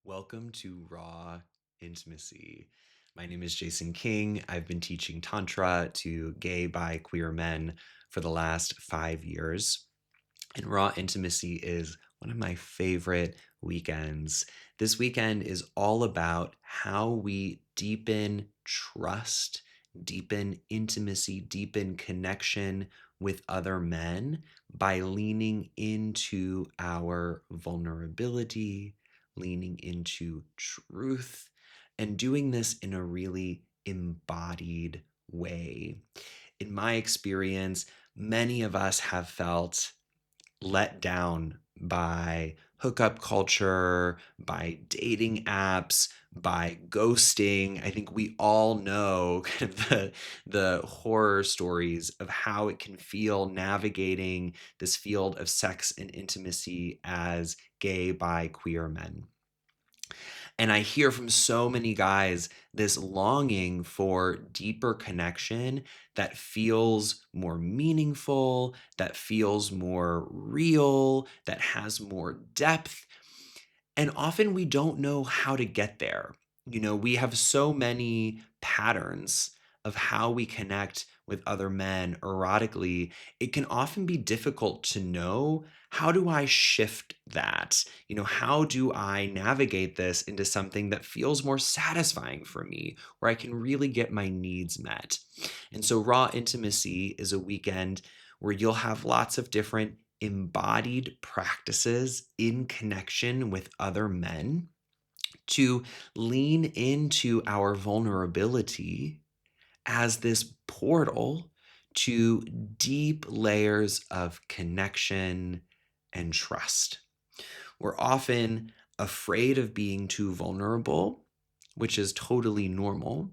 Welcome to Raw Intimacy. My name is Jason King. I've been teaching Tantra to gay, bi, queer men for the last 5 years. And Raw Intimacy is one of my favorite weekends. This weekend is all about how we deepen trust, deepen intimacy, deepen connection with other men by leaning into our vulnerability, leaning into truth, and doing this in a really embodied way. In my experience, many of us have felt let down by hookup culture, by dating apps, by ghosting. I think we all know kind of the horror stories of how it can feel navigating this field of sex and intimacy as gay, bi, queer men. And I hear from so many guys this longing for deeper connection that feels more meaningful, that feels more real, that has more depth. And often we don't know how to get there. We have so many patterns of how we connect with other men erotically. It can often be difficult to know, how do I shift that? How do I navigate this into something that feels more satisfying for me, where I can really get my needs met? And so, Raw Intimacy is a weekend where you'll have lots of different embodied practices in connection with other men to lean into our vulnerability as this portal to deep layers of connection and trust. We're often afraid of being too vulnerable, which is totally normal.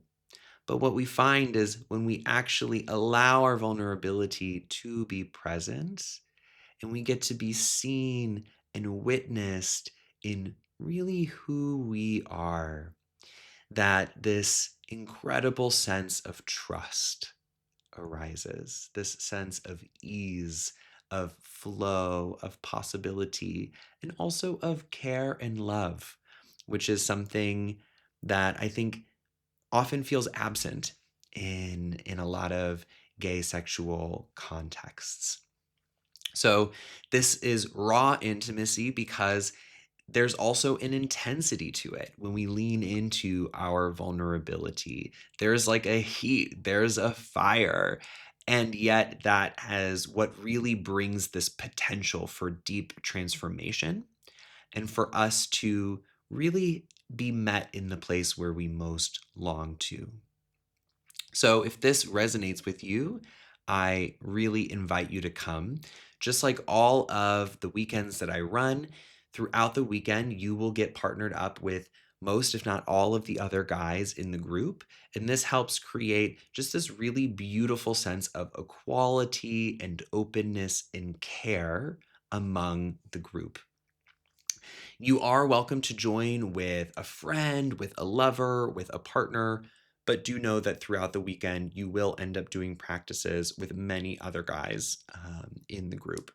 But what we find is when we actually allow our vulnerability to be present, and we get to be seen and witnessed in really who we are, that this incredible sense of trust arises, this sense of ease, of flow, of possibility, and also of care and love, which is something that I think often feels absent in a lot of gay sexual contexts. So this is raw intimacy because there's also an intensity to it when we lean into our vulnerability. There's like a heat, there's a fire. And yet, that has what really brings this potential for deep transformation and for us to really be met in the place where we most long to. So if this resonates with you, I really invite you to come. Just like all of the weekends that I run, throughout the weekend, you will get partnered up with most, if not all, of the other guys in the group. And this helps create just this really beautiful sense of equality and openness and care among the group. You are welcome to join with a friend, with a lover, with a partner, but do know that throughout the weekend, you will end up doing practices with many other guys in the group.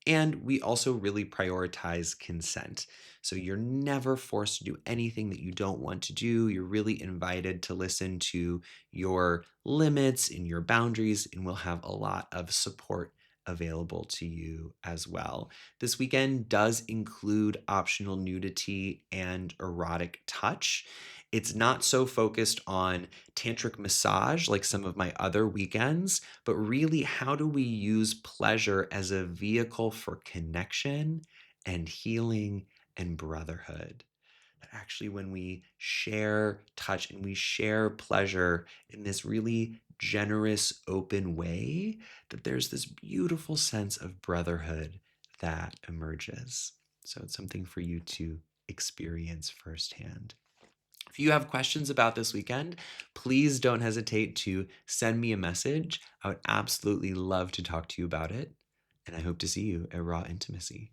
And we also really prioritize consent. So you're never forced to do anything that you don't want to do. You're really invited to listen to your limits and your boundaries, and we'll have a lot of support available to you as well. This weekend does include optional nudity and erotic touch. It's not so focused on tantric massage like some of my other weekends, but really, how do we use pleasure as a vehicle for connection and healing and brotherhood? That actually, when we share touch and we share pleasure in this really generous, open way, that there's this beautiful sense of brotherhood that emerges. So it's something for you to experience firsthand. If you have questions about this weekend, please don't hesitate to send me a message. I would absolutely love to talk to you about it. And I hope to see you at Raw Intimacy.